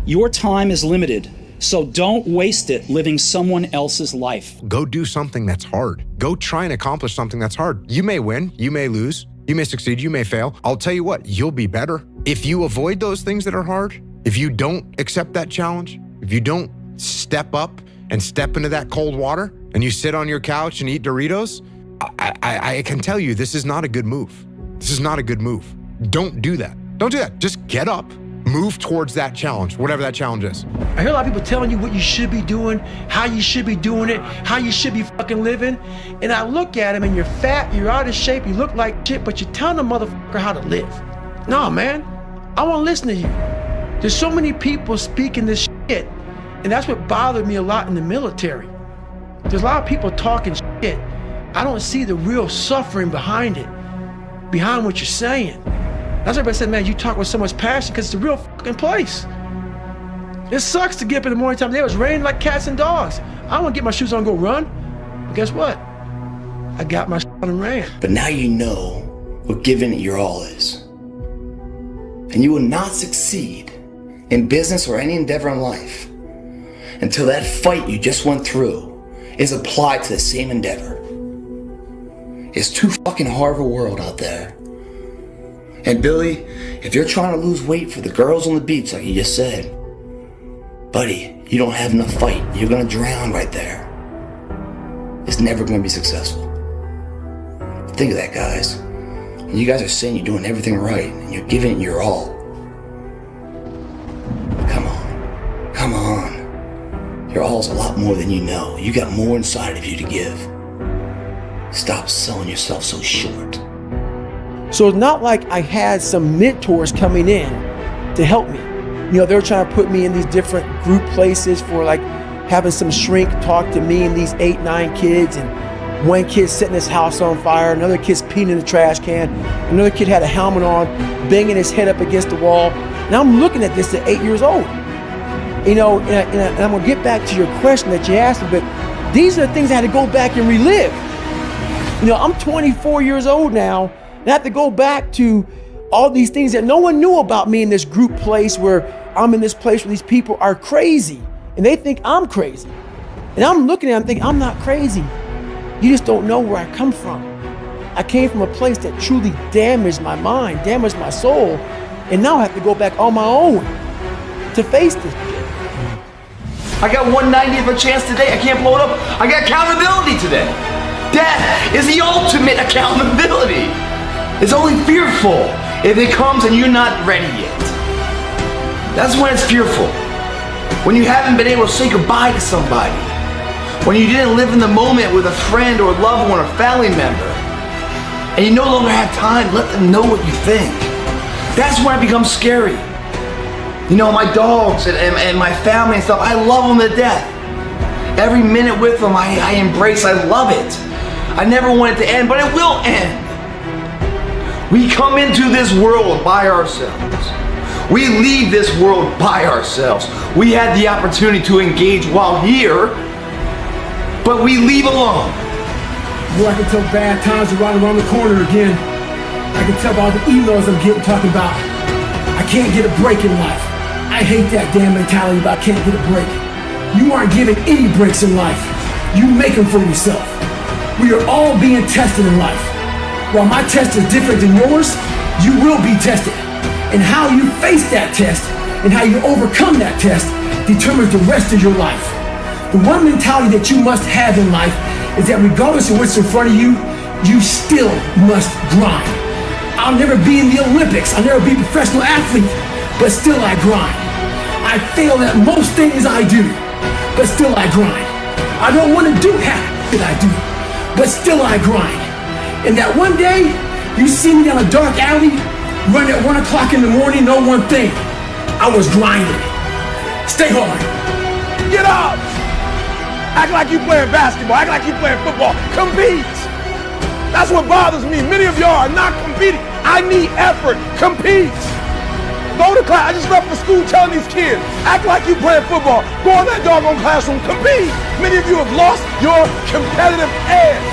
Your time is limited, so don't waste it living someone else's life. Go do something that's hard. Go try and accomplish something that's hard. You may win, you may lose, you may succeed, you may fail. I'll tell you what, you'll be better. If you avoid those things that are hard, if you don't accept that challenge, if you don't step up and step into that cold water and you sit on your couch and eat Doritos, I can tell you this is not a good move. This is not a good move. Don't do that. Don't do that. Just get up, move towards that challenge, whatever that challenge is. I hear a lot of people telling you what you should be doing, how you should be doing it, how you should be fucking living. And I look at them and you're fat, you're out of shape, you look like shit, but you're telling a motherfucker how to live. No, man, I want to listen to you. There's so many people speaking this shit, and that's what bothered me a lot in the military. There's a lot of people talking shit. I don't see the real suffering behind it, behind what you're saying. That's why everybody said, man, you talk with so much passion because it's a real fucking place. It sucks to get up in the morning time. It was raining like cats and dogs. I want to get my shoes on and go run. But guess what? I got my shit on and ran. But now you know what giving it your all is. And you will not succeed in business or any endeavor in life until that fight you just went through is applied to the same endeavor. It's too fucking hard of a world out there. And Billy, if you're trying to lose weight for the girls on the beach like you just said, buddy, you don't have enough fight. You're gonna drown right there. It's never gonna be successful. Think of that, guys. When you guys are saying you're doing everything right and you're giving it your all, come on, come on. Your all is a lot more than you know. You got more inside of you to give. Stop selling yourself so short. So it's not like I had some mentors coming in to help me. You know, they're trying to put me in these different group places for like having some shrink talk to me and these 8, 9 kids, and one kid setting his house on fire, another kid's peeing in the trash can, another kid had a helmet on, banging his head up against the wall. And I'm looking at this at 8 years old. You know, and I'm gonna get back to your question that you asked me, but these are the things I had to go back and relive. You know, I'm 24 years old now, and I have to go back to all these things that no one knew about me in this group place where I'm in this place where these people are crazy and they think I'm crazy. And I'm looking at them thinking, I'm not crazy. You just don't know where I come from. I came from a place that truly damaged my mind, damaged my soul, and now I have to go back on my own to face this shit. I got 1/90th of a chance today. I can't blow it up. I got accountability today. Death is the ultimate accountability. It's only fearful if it comes and you're not ready yet. That's when it's fearful. When you haven't been able to say goodbye to somebody. When you didn't live in the moment with a friend or loved one or family member. And you no longer have time to let them know what you think. That's when it becomes scary. You know, my dogs and my family and stuff, I love them to death. Every minute with them, I embrace, I love it. I never want it to end, but it will end. We come into this world by ourselves. We leave this world by ourselves. We had the opportunity to engage while here, but we leave alone. Boy, I can tell bad times are right around the corner again. I can tell by all the emails I'm getting talking about I can't get a break in life. I hate that damn mentality about I can't get a break. You aren't given any breaks in life. You make them for yourself. We are all being tested in life. While my test is different than yours, you will be tested. And how you face that test and how you overcome that test determines the rest of your life. The one mentality that you must have in life is that regardless of what's in front of you, you still must grind. I'll never be in the Olympics, I'll never be a professional athlete, but still I grind. I fail at most things I do, but still I grind. I don't want to do half that I do, but still I grind. And that one day, you see me down a dark alley, running at 1 o'clock in the morning, know one thing, I was grinding. Stay hard. Get up! Act like you playing basketball, act like you playing football. Compete! That's what bothers me. Many of y'all are not competing. I need effort. Compete! Go to class. I just left for school telling these kids, act like you playing football. Go in that doggone classroom. Compete! Many of you have lost your competitive edge.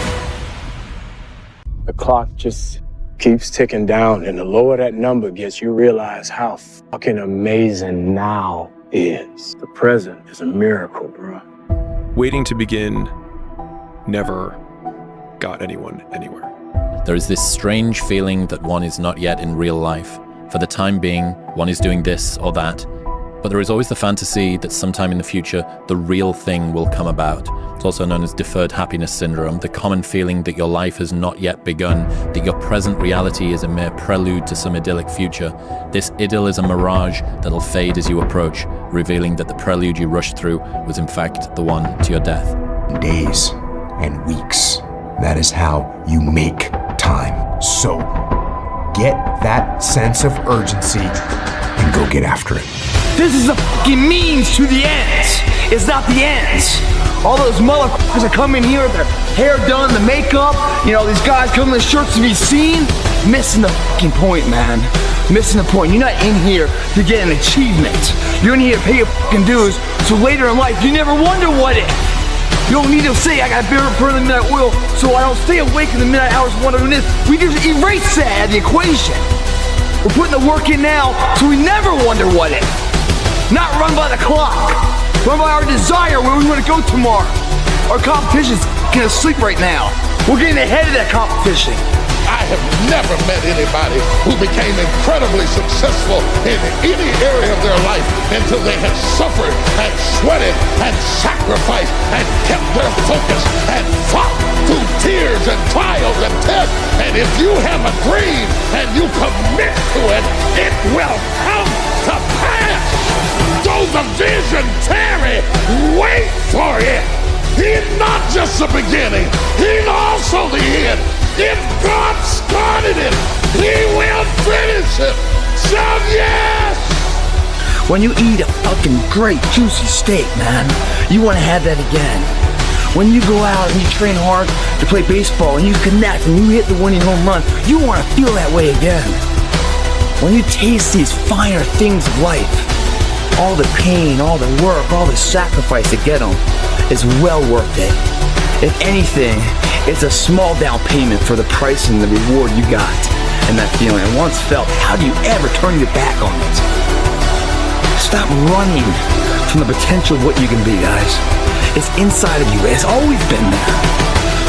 The clock just keeps ticking down, and the lower that number gets, you realize how fucking amazing now is. The present is a miracle, bro. Waiting to begin never got anyone anywhere. There is this strange feeling that one is not yet in real life. For the time being, one is doing this or that. But there is always the fantasy that sometime in the future, the real thing will come about. It's also known as deferred happiness syndrome, the common feeling that your life has not yet begun, that your present reality is a mere prelude to some idyllic future. This idyll is a mirage that'll fade as you approach, revealing that the prelude you rushed through was in fact the one to your death. Days and weeks. That is how you make time. So get that sense of urgency and go get after it. This is the fucking means to the ends. It's not the ends. All those motherfuckers that come in here with their hair done, the makeup, these guys come in the shirts to be seen. Missing the fucking point, man. Missing the point. You're not in here to get an achievement. You're in here to pay your fucking dues, so later in life you never wonder what if. You don't need to say, I got to burn the midnight oil so I don't stay awake in the midnight hours wondering this. We just erase that out of the equation. We're putting the work in now so we never wonder what if. Not run by the clock. Run by our desire where we want to go tomorrow. Our competition's fucking asleep right now. We're getting ahead of that competition. I have never met anybody who became incredibly successful in any area of their life until they had suffered and sweated and sacrificed and kept their focus and fought through tears and trials and tests. And if you have a dream and you commit to it, it will come to pass. Though the vision tarry, wait for it. He's not just the beginning, he's also the end. If God started it, he will finish it. So yes! When you eat a fucking great juicy steak, man, you want to have that again. When you go out and you train hard to play baseball and you connect and you hit the winning home run, you want to feel that way again. When you taste these finer things of life, all the pain, all the work, all the sacrifice to get them is well worth it. If anything, it's a small down payment for the price and the reward you got and that feeling. And once felt, how do you ever turn your back on it? Stop running from the potential of what you can be, guys. It's inside of you. It's always been there.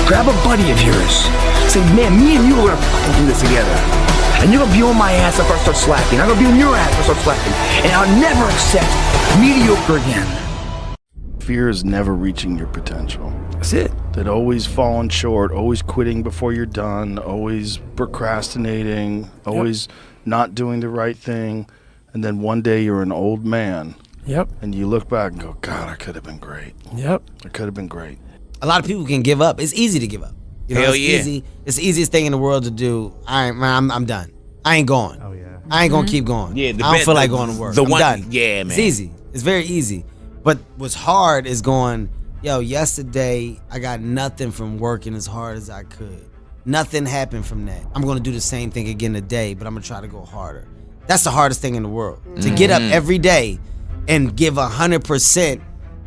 Grab a buddy of yours. Say, man, me and you are gonna fucking do this together. And you're gonna be on my ass if I start slacking. I'm gonna be on your ass if I start slacking. And I'll never accept mediocre again. Fear is never reaching your potential. That's it. That always falling short, always quitting before you're done, always procrastinating, always not doing the right thing. And then one day you're an old man. Yep. And you look back and go, God, I could have been great. Yep. I could have been great. A lot of people can give up. It's easy to give up. Hell yeah. Easy. It's the easiest thing in the world to do. I'm done. I ain't going. Oh yeah. I ain't gonna keep going. Yeah, I don't feel like going to work. I'm done. Yeah, man. It's easy. It's very easy. But what's hard is going, yesterday I got nothing from working as hard as I could. Nothing happened from that. I'm gonna do the same thing again today, but I'm gonna try to go harder. That's the hardest thing in the world. To get up every day and give 100%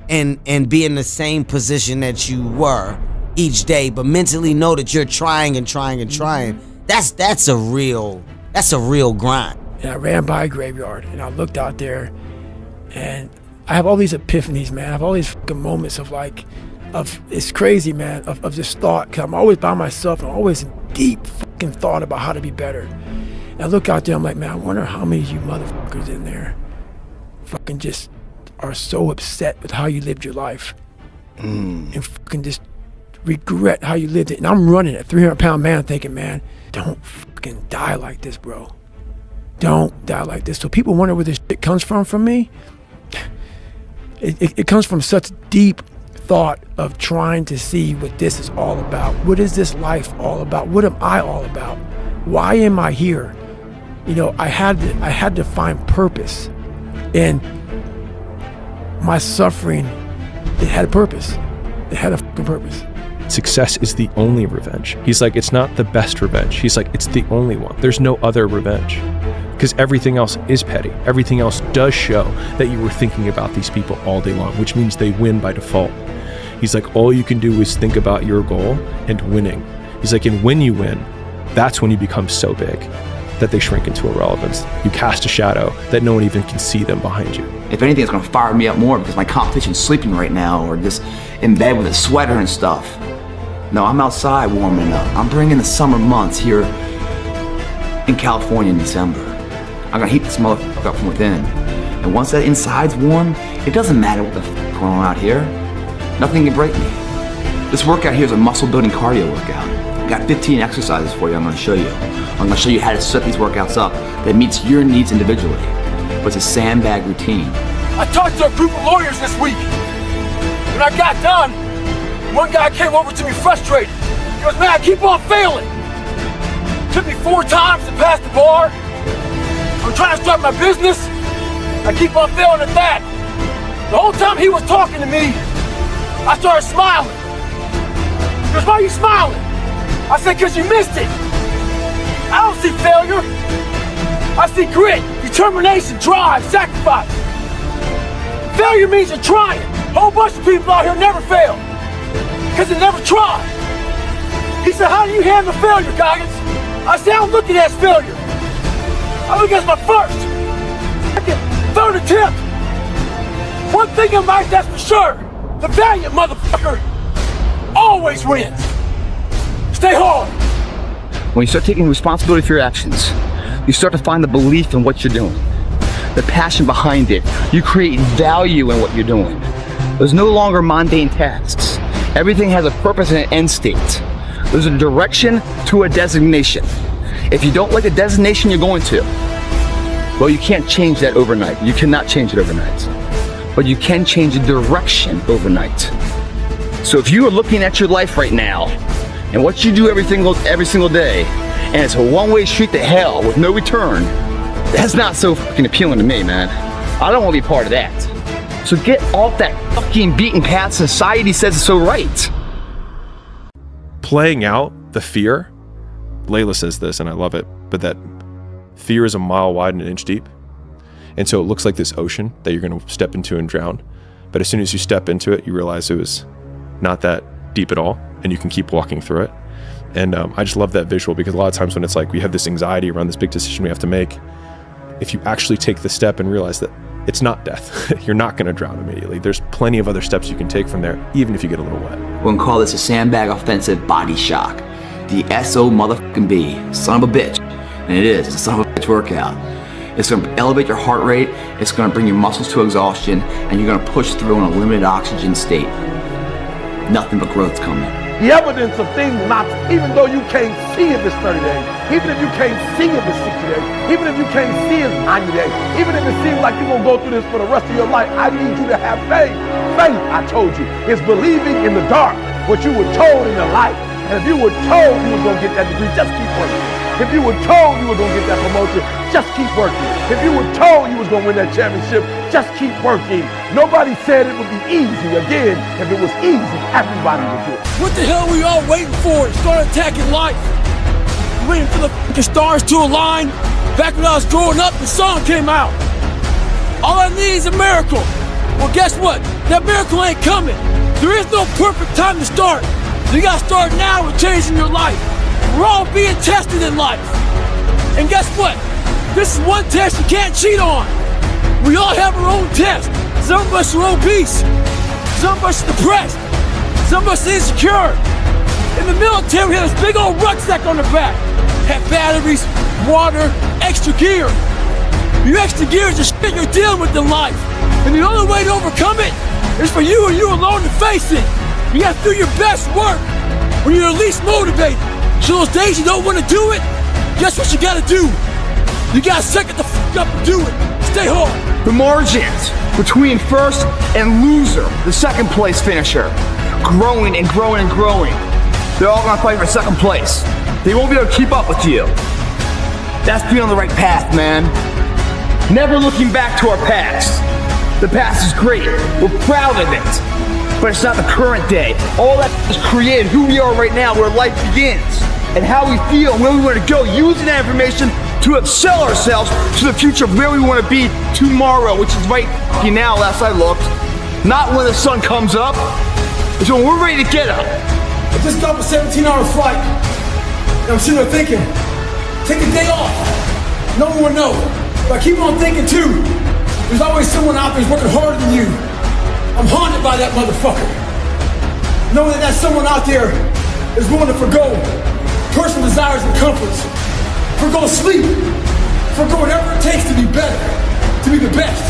and be in the same position that you were each day, but mentally know that you're trying and trying and trying. That's a real grind. And I ran by a graveyard and I looked out there and I have all these epiphanies, man. I have all these fucking moments of it's crazy, man, of just thought. Cause I'm always by myself and I'm always in deep fucking thought about how to be better. And I look out there, I'm like, man, I wonder how many of you motherfuckers in there fucking just are so upset with how you lived your life and fucking just regret how you lived it. And I'm running a 300-pound man thinking, man, don't fucking die like this, bro. Don't die like this. So people wonder where this shit comes from me. It comes from such deep thought of trying to see what this is all about. What is this life all about? What am I all about? Why am I here? I had to find purpose. And my suffering, it had a purpose. It had a fucking purpose. Success is the only revenge. He's like, it's not the best revenge. He's like, it's the only one. There's no other revenge. Because everything else is petty. Everything else does show that you were thinking about these people all day long, which means they win by default. He's like, all you can do is think about your goal and winning. He's like, and when you win, that's when you become so big. that they shrink into irrelevance. You cast a shadow that no one even can see them behind you. If anything, it's gonna fire me up more because my competition's sleeping right now or just in bed with a sweater and stuff. No, I'm outside warming up. I'm bringing the summer months here in California in December. I'm gonna heat this motherfucker up from within. And once that inside's warm, it doesn't matter what the f going on out here. Nothing can break me. This workout here is a muscle building cardio workout. I got 15 exercises for you I'm gonna show you. I'm gonna show you how to set these workouts up that meets your needs individually. But it's a sandbag routine. I talked to a group of lawyers this week. When I got done, one guy came over to me frustrated. He goes, man, I keep on failing. Took me 4 times to pass the bar. I'm trying to start my business. I keep on failing at that. The whole time he was talking to me, I started smiling. He goes, why are you smiling? I said, because you missed it. I don't see failure. I see grit, determination, drive, sacrifice. Failure means you're trying. A whole bunch of people out here never fail because they never tried. He said, how do you handle failure, Goggins? I said, I don't look at it as failure. I look at it as my first, second, third attempt. One thing in life that's for sure, the valiant motherfucker always wins. Stay hard. When you start taking responsibility for your actions, you start to find the belief in what you're doing, the passion behind it. You create value in what you're doing. There's no longer mundane tasks. Everything has a purpose and an end state. There's a direction to a designation. If you don't like the destination you're going to, well, you can't change that overnight. You cannot change it overnight. But you can change the direction overnight. So if you are looking at your life right now, and what you do every single day, and it's a one-way street to hell with no return, that's not so fucking appealing to me, man. I don't want to be part of that. So get off that fucking beaten path society says is so right. Playing out the fear, Layla says this, and I love it, but that fear is a mile wide and an inch deep. And so it looks like this ocean that you're going to step into and drown. But as soon as you step into it, you realize it was not that deep at all, and you can keep walking through it. And I just love that visual, because a lot of times when it's like we have this anxiety around this big decision we have to make, if you actually take the step and realize that it's not death, you're not going to drown immediately. There's plenty of other steps you can take from there, even if you get a little wet. We're going to call this a sandbag offensive body shock. The S.O. motherfucking B, son of a bitch. And it is, it's a son of a bitch workout. It's going to elevate your heart rate, it's going to bring your muscles to exhaustion, and you're going to push through in a limited oxygen state. Nothing but growth's coming. The evidence of things not, even though you can't see it this 30 days, even if you can't see it this 60 days, even if you can't see it 90 days, even if it seems like you're going to go through this for the rest of your life, I need you to have faith. Faith, I told you, is believing in the dark what you were told in the light. And if you were told you were going to get that degree, just keep working. If you were told you were going to get that promotion, just keep working. If you were told you was going to win that championship, just keep working. Nobody said it would be easy. Again, if it was easy, everybody would do it. What the hell are we all waiting for to start attacking life? Waiting for the fucking stars to align? Back when I was growing up, the song came out. All I need is a miracle. Well, guess what? That miracle ain't coming. There is no perfect time to start. You gotta start now with changing your life. We're all being tested in life. And guess what? This is one test you can't cheat on. We all have our own test. Some of us are obese. Some of us are depressed. Some of us are insecure. In the military, we had this big old rucksack on the back. Had batteries, water, extra gear. Your extra gear is the shit you're dealing with in life. And the only way to overcome it is for you and you alone to face it. You gotta do your best work when you're least motivated. So those days you don't want to do it, guess what you gotta do? You gotta suck it the fuck up and do it. Stay hard. The margins between first and loser, the second place finisher, growing and growing and growing. They're all gonna fight for second place. They won't be able to keep up with you. That's being on the right path, man. Never looking back to our past. The past is great. We're proud of it. But it's not the current day. All that is created who we are right now, where life begins, and how we feel, and where we want to go, using that information to excel ourselves to the future of where we want to be tomorrow, which is right now, last I looked. Not when the sun comes up, it's when we're ready to get up. I just got off a 17-hour flight, and I'm sitting there thinking, take a day off. No one will know. But keep on thinking too. There's always someone out there who's working harder than you. I'm haunted by that motherfucker. Knowing that someone out there is willing to forgo personal desires and comforts, forgo sleep, forgo whatever it takes to be better, to be the best.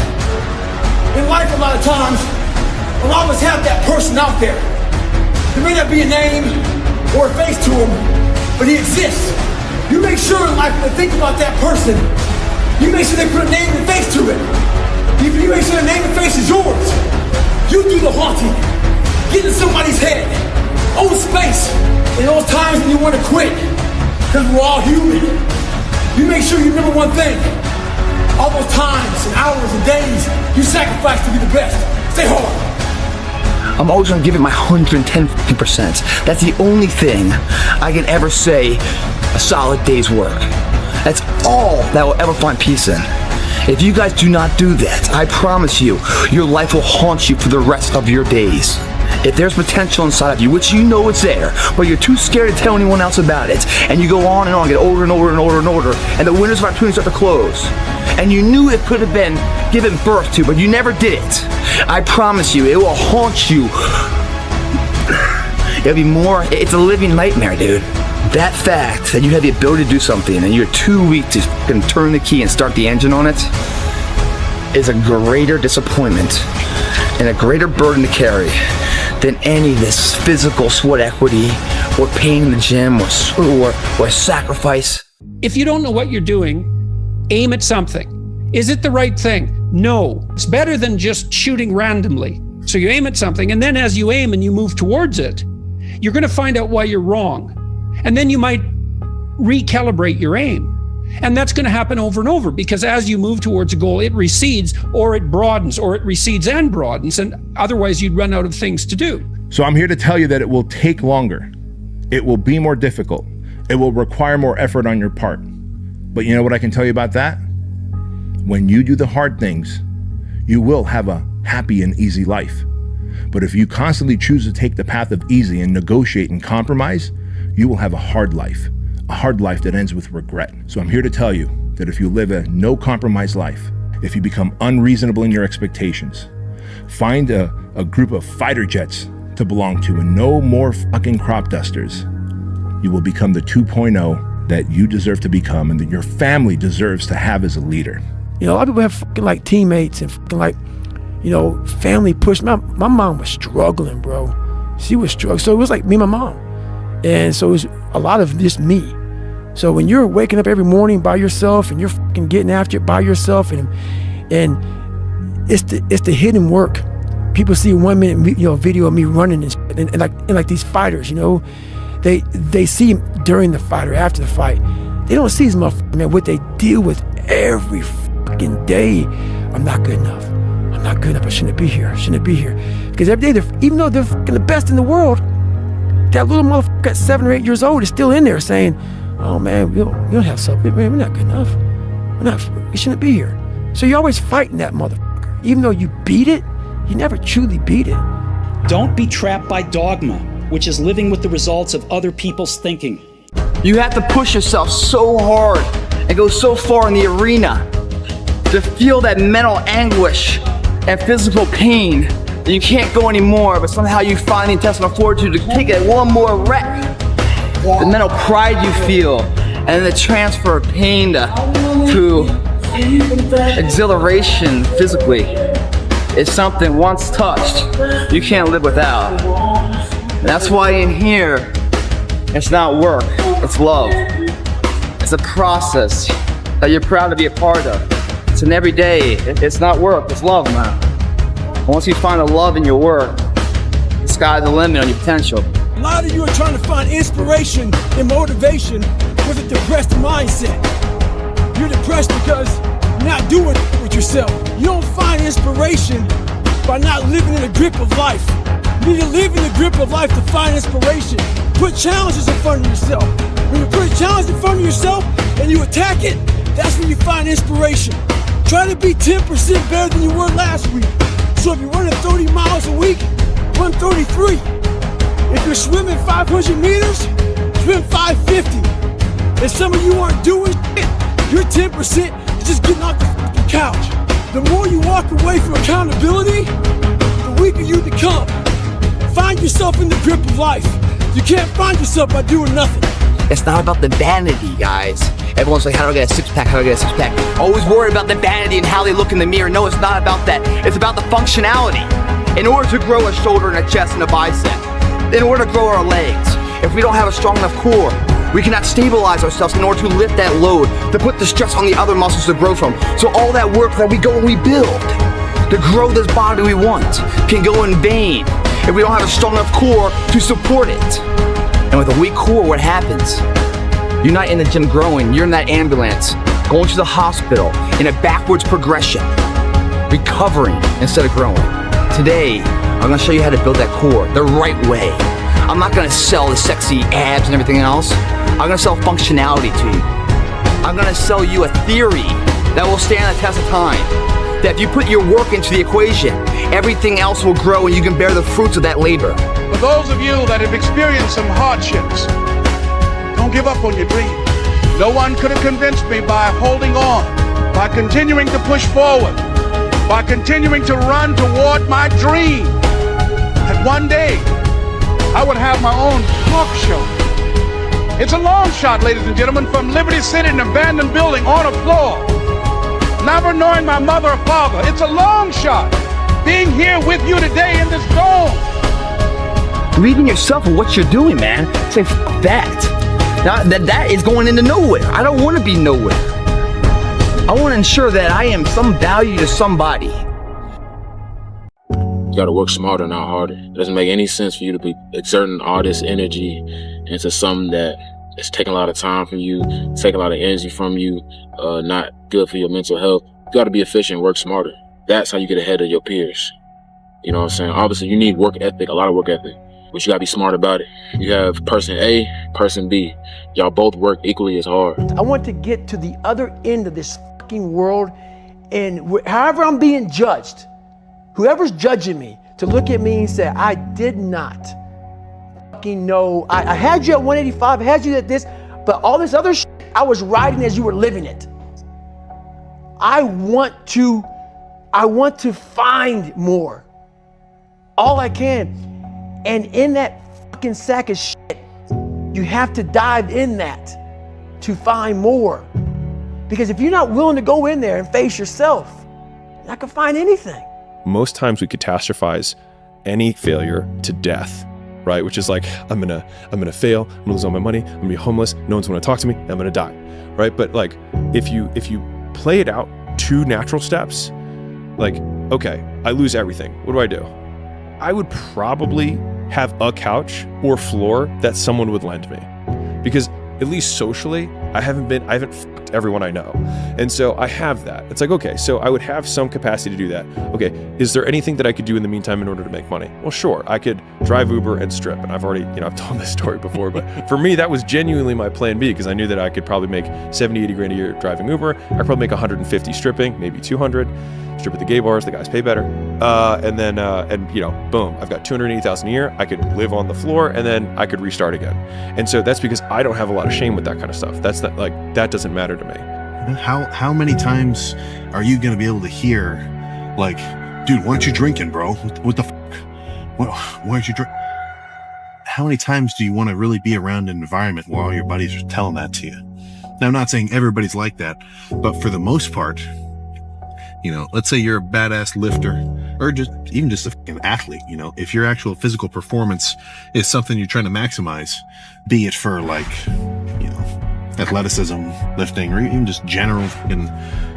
In life, a lot of times, we'll always have that person out there. There may not be a name or a face to him, but he exists. You make sure in life when they think about that person, you make sure they put a name and face to it. You make sure the name and face is yours. You do the haunting. Get in somebody's head. Own space. In those times when you want to quit, because we're all human. You make sure you remember one thing. All those times and hours and days you sacrifice to be the best. Stay hard. I'm always gonna give it my 110%. That's the only thing I can ever say a solid day's work. That's all that will ever find peace in. If you guys do not do that, I promise you, your life will haunt you for the rest of your days. If there's potential inside of you, which you know it's there, but you're too scared to tell anyone else about it, and you go on and on, get older and older and older and older, and the windows of opportunity start to close, and you knew it could have been given birth to, but you never did it, I promise you, it will haunt you. It'll be more, it's a living nightmare, dude. That fact that you have the ability to do something and you're too weak to turn the key and start the engine on it is a greater disappointment and a greater burden to carry than any of this physical sweat equity or pain in the gym or sacrifice. If you don't know what you're doing, aim at something. Is it the right thing? No. It's better than just shooting randomly. So you aim at something, and then as you aim and you move towards it, you're going to find out why you're wrong. And then you might recalibrate your aim. And that's going to happen over and over, because as you move towards a goal, it recedes or it broadens, or it recedes and broadens, and otherwise you'd run out of things to do. So I'm here to tell you that it will take longer. It will be more difficult. It will require more effort on your part. But you know what I can tell you about that? When you do the hard things, you will have a happy and easy life. But if you constantly choose to take the path of easy and negotiate and compromise, you will have a hard life that ends with regret. So I'm here to tell you that if you live a no compromise life, if you become unreasonable in your expectations, find a group of fighter jets to belong to and no more fucking crop dusters, you will become the 2.0 that you deserve to become and that your family deserves to have as a leader. You know, a lot of people have fucking like teammates and fucking like, you know, family push. My mom was struggling, bro. She was struggling. So it was like me and my mom. And so it was a lot of just me. So when you're waking up every morning by yourself and you're fucking getting after it by yourself, and it's the hidden work. People see 1 minute, you know, video of me running and like these fighters, you know, they see during the fight or after the fight. They don't see these motherfuckers, man, what they deal with every fucking day. I'm not good enough. I'm not good enough. I shouldn't be here. I shouldn't be here. Because every day, even though they're fucking the best in the world, that little motherfucker at 7 or 8 years old is still in there saying, oh man, we don't have something, man, we're not good enough. We shouldn't be here. So you're always fighting that motherfucker. Even though you beat it, you never truly beat it. Don't be trapped by dogma, which is living with the results of other people's thinking. You have to push yourself so hard and go so far in the arena to feel that mental anguish and physical pain that you can't go anymore, but somehow you find the intestinal fortitude to take it one more rep. The mental pride you feel, and then the transfer of pain to exhilaration physically is something once touched, you can't live without. And that's why in here, it's not work, it's love. It's a process that you're proud to be a part of. It's an everyday, it's not work, it's love, man. And once you find the love in your work, the sky's the limit on your potential. A lot of you are trying to find inspiration and motivation with a depressed mindset. You're depressed because you're not doing it with yourself. You don't find inspiration by not living in the grip of life. You need to live in the grip of life to find inspiration. Put challenges in front of yourself. When you put a challenge in front of yourself and you attack it, that's when you find inspiration. Try to be 10% better than you were last week. So if you're running 30 miles a week, run 33. If you're swimming 500 meters, swim 550. If some of you aren't doing shit, Your 10% is just getting off the fucking couch. The more you walk away from accountability, the weaker you become. Find yourself in the grip of life. You can't find yourself by doing nothing. It's not about the vanity, guys. Everyone's like, how do I get a six-pack? How do I get a six-pack? Always worry about the vanity and how they look in the mirror. No, it's not about that. It's about the functionality. In order to grow a shoulder and a chest and a bicep, in order to grow our legs, if we don't have a strong enough core, we cannot stabilize ourselves in order to lift that load, to put the stress on the other muscles to grow from. So all that work that we go and we build to grow this body we want can go in vain if we don't have a strong enough core to support it. And with a weak core, what happens? You're not in the gym growing, you're in that ambulance, going to the hospital in a backwards progression, recovering instead of growing. Today, I'm gonna show you how to build that core the right way. I'm not gonna sell the sexy abs and everything else. I'm gonna sell functionality to you. I'm gonna sell you a theory that will stand the test of time. That if you put your work into the equation, everything else will grow and you can bear the fruits of that labor. For those of you that have experienced some hardships, don't give up on your dream. No one could have convinced me by holding on, by continuing to push forward, by continuing to run toward my dream, that one day I would have my own talk show. It's a long shot, ladies and gentlemen, from Liberty City, an abandoned building on a floor, never knowing my mother or father. It's a long shot being here with you today in this dome. Believe in yourself and what you're doing, man. Say, f that. Now, that is going into nowhere. I don't want to be nowhere. I want to ensure that I am some value to somebody. You gotta work smarter, not harder. It doesn't make any sense for you to be exerting all this energy into something that is taking a lot of time from you, taking a lot of energy from you, not good for your mental health. You gotta be efficient, work smarter. That's how you get ahead of your peers. You know what I'm saying? Obviously, you need work ethic, a lot of work ethic, but you gotta be smart about it. You have person A, person B. Y'all both work equally as hard. I want to get to the other end of this fucking world, and however I'm being judged, whoever's judging me, to look at me and say, I did not fucking know. I had you at 185, I had you at this, but all this other shit, I was riding as you were living it. I want to find more. All I can. And in that fucking sack of shit, you have to dive in that to find more. Because if you're not willing to go in there and face yourself, you're not gonna find anything. Most times we catastrophize any failure to death, right? Which is like, I'm gonna fail, I'm gonna lose all my money, I'm gonna be homeless, no one's gonna talk to me, I'm gonna die, right? But like, if you play it out 2 natural steps, like, okay, I lose everything, what do? I would probably have a couch or floor that someone would lend me, because at least socially, I haven't fucked everyone I know. And so I have that. It's like, okay, so I would have some capacity to do that. Okay, is there anything that I could do in the meantime in order to make money? Well, sure, I could drive Uber and strip. And I've already, I've told this story before, but for me, that was genuinely my plan B, because I knew that I could probably make 70, 80 grand a year driving Uber. I could probably make 150 stripping, maybe 200. Strip at the gay bars, the guys pay better. And then boom, I've got 280,000 a year. I could live on the floor, and then I could restart again. And so that's because I don't have a lot of shame with that kind of stuff. That's not like, that doesn't matter to me. How many times are you going to be able to hear, like, dude, why aren't you drinking, bro? What the fuck? Why aren't you drink? How many times do you want to really be around an environment while all your buddies are telling that to you? Now, I'm not saying everybody's like that, but for the most part, let's say you're a badass lifter, or even just a fucking athlete, if your actual physical performance is something you're trying to maximize, be it for like, athleticism, lifting, or even just general fucking,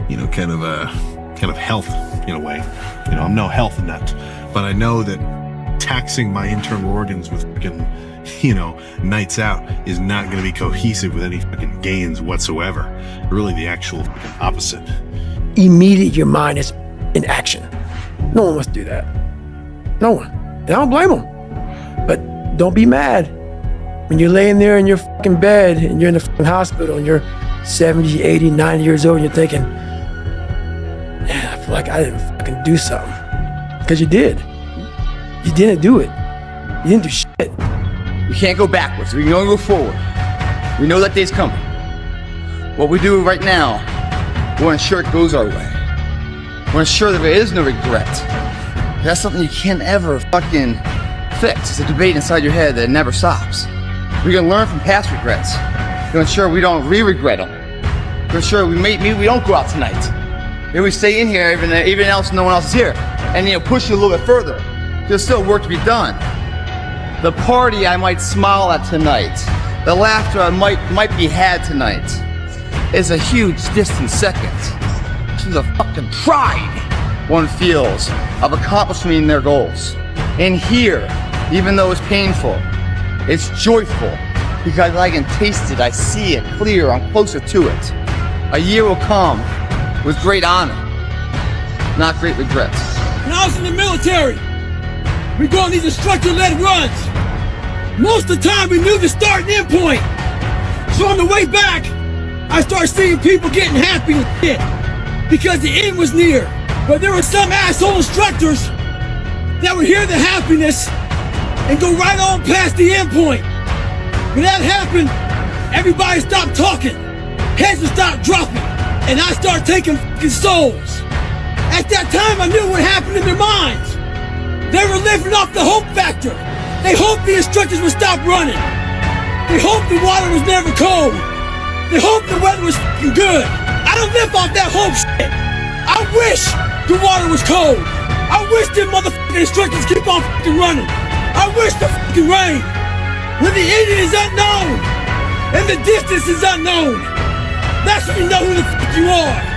kind of health in a way. I'm no health nut, but I know that taxing my internal organs with fucking, nights out is not going to be cohesive with any fucking gains whatsoever. Really the actual fucking opposite. Immediately your mind is in action. No one wants to do that. No one. And I don't blame them. But don't be mad when you're laying there in your fucking bed and you're in the fucking hospital and you're 70, 80, 90 years old and you're thinking, man, I feel like I didn't fucking do something. Because you did. You didn't do it. You didn't do shit. We can't go backwards. We can only go forward. We know that day's coming. What we do right now, we'll ensure it goes our way. We'll ensure that there is no regret. That's something you can't ever fucking fix. It's a debate inside your head that never stops. We're gonna learn from past regrets. We're gonna ensure we don't re-regret them. We're gonna ensure maybe we don't go out tonight. Maybe we stay in here even else no one else is here. And push you a little bit further. There's still work to be done. The party I might smile at tonight, the laughter I might be had tonight, is a huge distant second to the fucking pride one feels of accomplishing their goals. And here, even though it's painful, it's joyful because I can taste it, I see it clear, I'm closer to it. A year will come with great honor, not great regrets. When I was in the military, we go on these instructor-led runs. Most of the time we knew the start and end point. So on the way back, I started seeing people getting happy and shit because the end was near. But there were some asshole instructors that would hear the happiness and go right on past the end point. When that happened, everybody stopped talking, heads would stop dropping, and I started taking fucking souls. At that time, I knew what happened in their minds. They were living off the hope factor. They hoped the instructors would stop running. They hoped the water was never cold. They hoped the weather was fucking good. I don't live off that hope shit. I wish the water was cold. I wish them motherfucking instructors keep on fucking running. I wish the fucking rain. When the ending is unknown and the distance is unknown, that's when you know who the fuck you are.